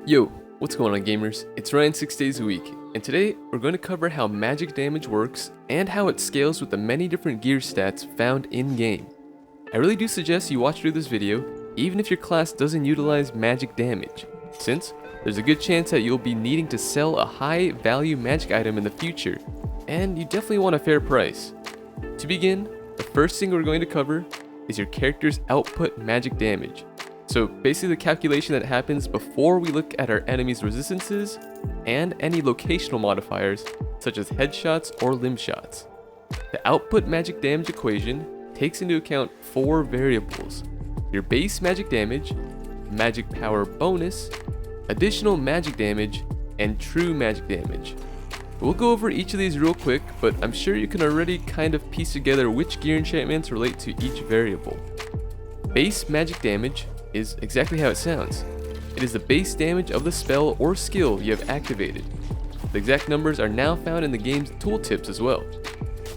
Yo, what's going on gamers? It's Ryan 6 days a week, and today we're going to cover how magic damage works and how it scales with the many different gear stats found in-game. I really do suggest you watch through this video, even if your class doesn't utilize magic damage, since there's a good chance that you'll be needing to sell a high value magic item in the future, and you definitely want a fair price. To begin, the first thing we're going to cover is your character's output magic damage. So basically the calculation that happens before we look at our enemy's resistances and any locational modifiers such as headshots or limb shots. The output magic damage equation takes into account 4 variables: your base magic damage, magic power bonus, additional magic damage, and true magic damage. We'll go over each of these real quick, but I'm sure you can already kind of piece together which gear enchantments relate to each variable. Base magic damage is exactly how it sounds. It is the base damage of the spell or skill you have activated. The exact numbers are now found in the game's tooltips as well.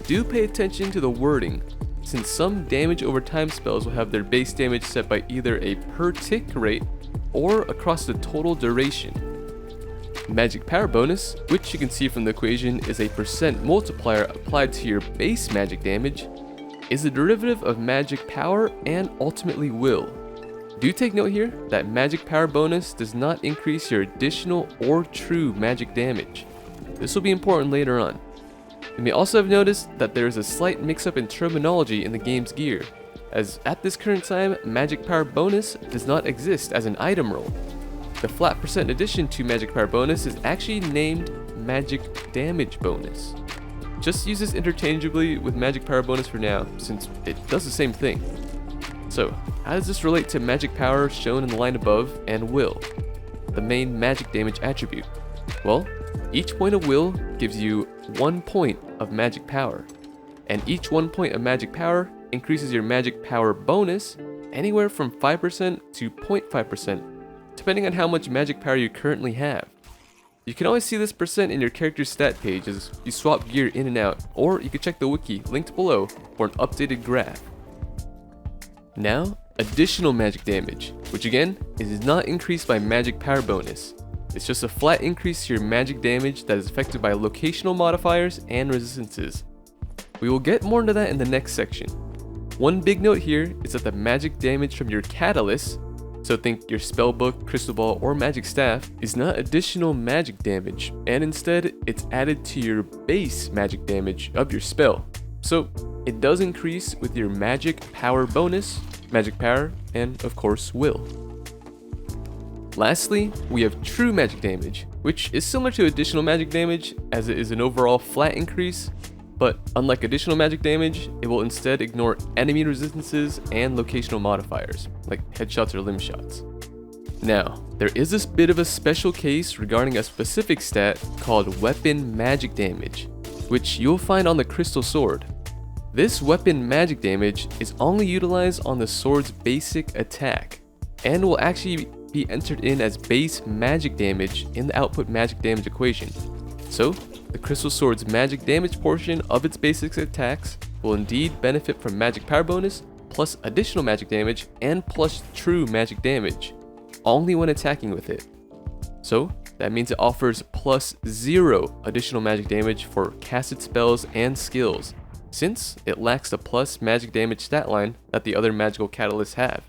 Do pay attention to the wording, since some damage over time spells will have their base damage set by either a per tick rate or across the total duration. Magic power bonus, which you can see from the equation is a percent multiplier applied to your base magic damage, is a derivative of magic power and ultimately will. Do take note here that magic power bonus does not increase your additional or true magic damage. This will be important later on. You may also have noticed that there is a slight mix-up in terminology in the game's gear, as at this current time, magic power bonus does not exist as an item roll. The flat percent addition to magic power bonus is actually named magic damage bonus. Just use this interchangeably with magic power bonus for now, since it does the same thing. So, how does this relate to magic power shown in the line above and will, the main magic damage attribute? Well, each point of will gives you 1 point of magic power, and each 1 point of magic power increases your magic power bonus anywhere from 5% to 0.5%, depending on how much magic power you currently have. You can always see this percent in your character's stat page as you swap gear in and out, or you can check the wiki linked below for an updated graph. Now, additional magic damage, which again is not increased by magic power bonus. It's just a flat increase to your magic damage that is affected by locational modifiers and resistances. We will get more into that in the next section. One big note here is that the magic damage from your catalyst, so think your spellbook, crystal ball, or magic staff, is not additional magic damage, and instead it's added to your base magic damage of your spell. So it does increase with your magic power bonus, magic power, and of course will. Lastly, we have true magic damage, which is similar to additional magic damage as it is an overall flat increase, but unlike additional magic damage, it will instead ignore enemy resistances and locational modifiers, like headshots or limb shots. Now, there is this bit of a special case regarding a specific stat called weapon magic damage, which you'll find on the crystal sword. This weapon magic damage is only utilized on the sword's basic attack, and will actually be entered in as base magic damage in the output magic damage equation. So, the crystal sword's magic damage portion of its basic attacks will indeed benefit from magic power bonus, plus additional magic damage, and plus true magic damage, only when attacking with it. So, that means it offers plus 0 additional magic damage for casted spells and skills, since it lacks the plus magic damage stat line that the other magical catalysts have.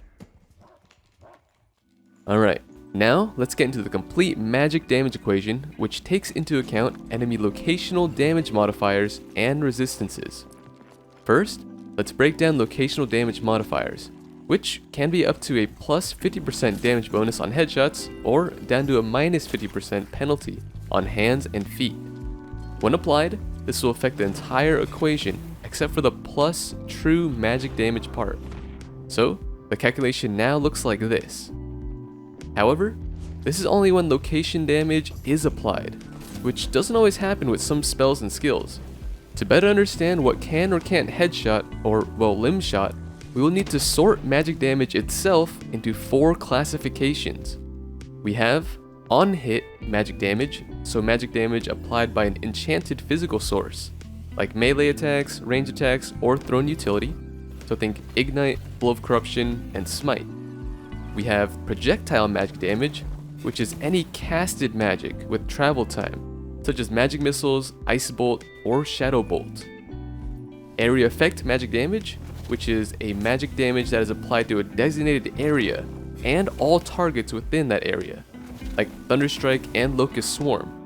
Alright, now let's get into the complete magic damage equation, which takes into account enemy locational damage modifiers and resistances. First, let's break down locational damage modifiers, which can be up to a plus 50% damage bonus on headshots, or down to a minus 50% penalty on hands and feet. When applied, this will affect the entire equation except for the plus true magic damage part. So, the calculation now looks like this. However, this is only when location damage is applied, which doesn't always happen with some spells and skills. To better understand what can or can't headshot, or well limb shot, we will need to sort magic damage itself into 4 classifications. We have on hit magic damage, so magic damage applied by an enchanted physical source, like melee attacks, range attacks, or thrown utility, so think Ignite, Blow of Corruption, and Smite. We have projectile magic damage, which is any casted magic with travel time, such as magic missiles, ice bolt, or shadow bolt. Area effect magic damage, which is a magic damage that is applied to a designated area and all targets within that area, like Thunderstrike and Locust Swarm.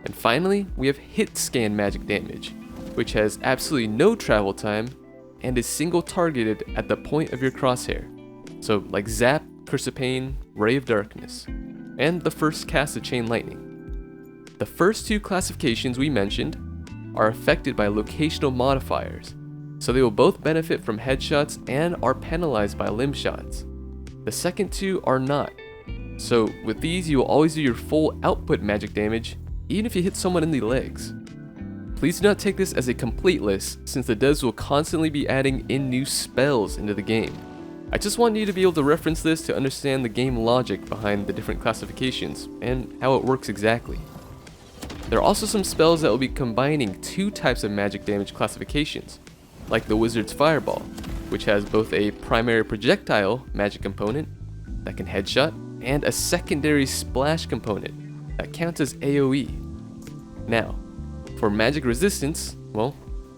And finally, we have hit scan magic damage, which has absolutely no travel time and is single targeted at the point of your crosshair. So like Zap, Curse of Pain, Ray of Darkness, and the first cast of Chain Lightning. The first two classifications we mentioned are affected by locational modifiers, so they will both benefit from headshots and are penalized by limb shots. The second two are not, so with these you will always do your full output magic damage even if you hit someone in the legs. Please do not take this as a complete list, since the devs will constantly be adding in new spells into the game. I just want you to be able to reference this to understand the game logic behind the different classifications and how it works exactly. There are also some spells that will be combining two types of magic damage classifications, like the Wizard's Fireball, which has both a primary projectile magic component that can headshot and a secondary splash component that counts as AoE. Now, for magic resistance, well,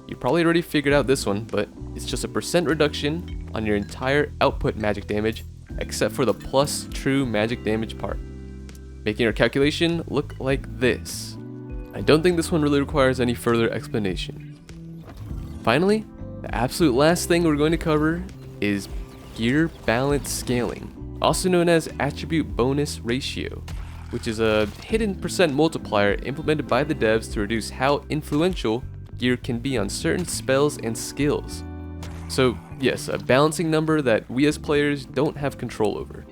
you probably already figured out this one, but it's just a % reduction on your entire output magic damage except for the plus true magic damage part, making our calculation look like this. I don't think this one really requires any further explanation. Finally, the absolute last thing we're going to cover is gear balance scaling, also known as attribute bonus ratio, which is a hidden % multiplier implemented by the devs to reduce how influential gear can be on certain spells and skills. So yes, a balancing number that we as players don't have control over.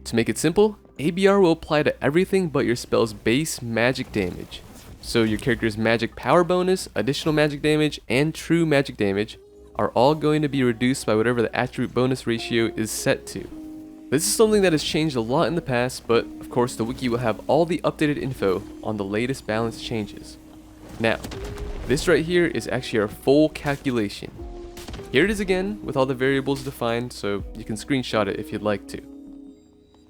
To make it simple, ABR will apply to everything but your spell's base magic damage. So your character's magic power bonus, additional magic damage, and true magic damage are all going to be reduced by whatever the attribute bonus ratio is set to. This is something that has changed a lot in the past, but of course the wiki will have all the updated info on the latest balance changes. Now, this right here is actually our full calculation. Here it is again with all the variables defined, so you can screenshot it if you'd like to.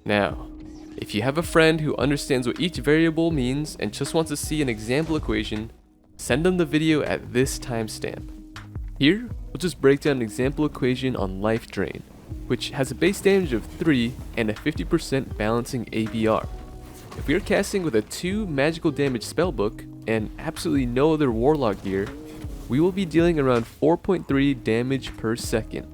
Now, if you have a friend who understands what each variable means and just wants to see an example equation, send them the video at this timestamp. Here, we'll just break down an example equation on Life Drain, which has a base damage of 3 and a 50% balancing ABR. If we are casting with a 2 magical damage spellbook and absolutely no other Warlock gear, we will be dealing around 4.3 damage per second.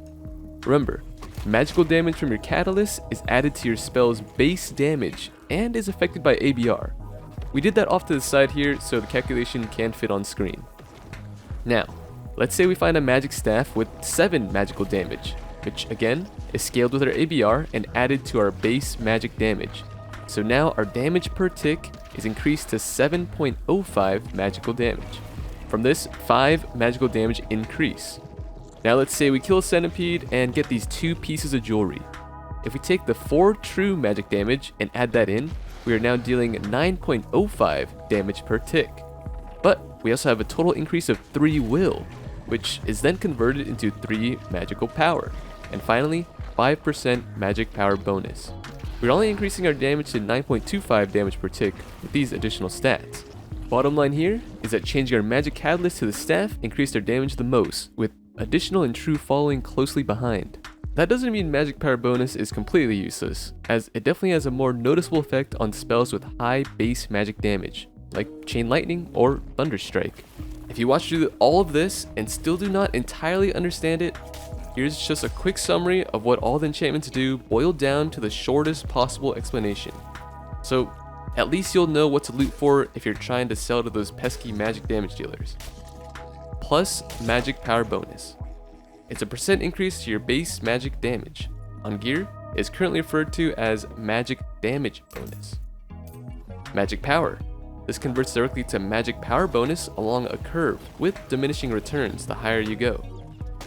Remember, magical damage from your catalyst is added to your spell's base damage and is affected by ABR. We did that off to the side here so the calculation can fit on screen. Now, let's say we find a magic staff with 7 magical damage, which again is scaled with our ABR and added to our base magic damage. So now our damage per tick is increased to 7.05 magical damage. From this 5 magical damage increase. Now let's say we kill a centipede and get these 2 pieces of jewelry. If we take the 4 true magic damage and add that in, we are now dealing 9.05 damage per tick. But we also have a total increase of 3 will, which is then converted into 3 magical power. And finally, 5% magic power bonus. We're only increasing our damage to 9.25 damage per tick with these additional stats. Bottom line here is that changing our magic catalyst to the staff increased our damage the most, with additional and true following closely behind. That doesn't mean magic power bonus is completely useless, as it definitely has a more noticeable effect on spells with high base magic damage, like Chain Lightning or Thunderstrike. If you watch through all of this and still do not entirely understand it, here's just a quick summary of what all the enchantments do boiled down to the shortest possible explanation. So at least you'll know what to loot for if you're trying to sell to those pesky magic damage dealers. Plus magic power bonus. It's a % increase to your base magic damage. On gear, it's currently referred to as magic damage bonus. Magic power. This converts directly to magic power bonus along a curve with diminishing returns the higher you go.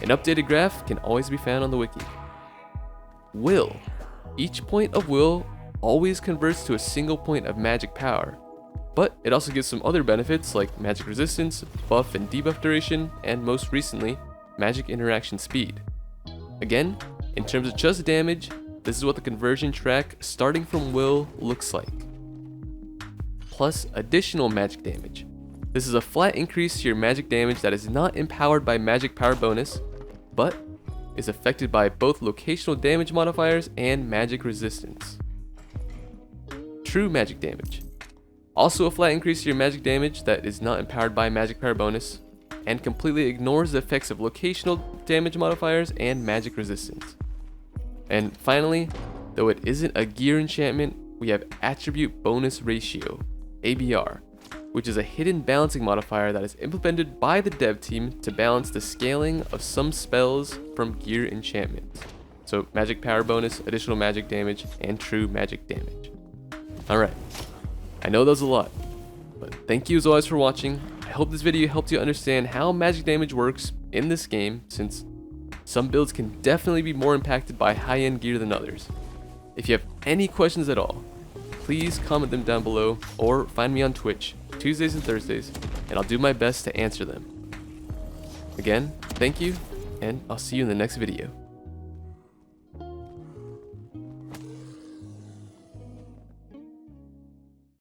An updated graph can always be found on the wiki. Will. Each point of will always converts to a single point of magic power, but it also gives some other benefits like magic resistance, buff and debuff duration, and most recently, magic interaction speed. Again, in terms of just damage, this is what the conversion track starting from will looks like. Plus additional magic damage. This is a flat increase to your magic damage that is not empowered by magic power bonus, but is affected by both locational damage modifiers and magic resistance. True magic damage. Also a flat increase to your magic damage that is not empowered by magic power bonus, and completely ignores the effects of locational damage modifiers and magic resistance. And finally, though it isn't a gear enchantment, we have attribute bonus ratio, ABR, which is a hidden balancing modifier that is implemented by the dev team to balance the scaling of some spells from gear enchantments. So magic power bonus, additional magic damage, and true magic damage. Alright, I know that was a lot, but thank you as always for watching. I hope this video helped you understand how magic damage works in this game, since some builds can definitely be more impacted by high-end gear than others. If you have any questions at all, please comment them down below or find me on Twitch Tuesdays and Thursdays, and I'll do my best to answer them. Again, thank you, and I'll see you in the next video.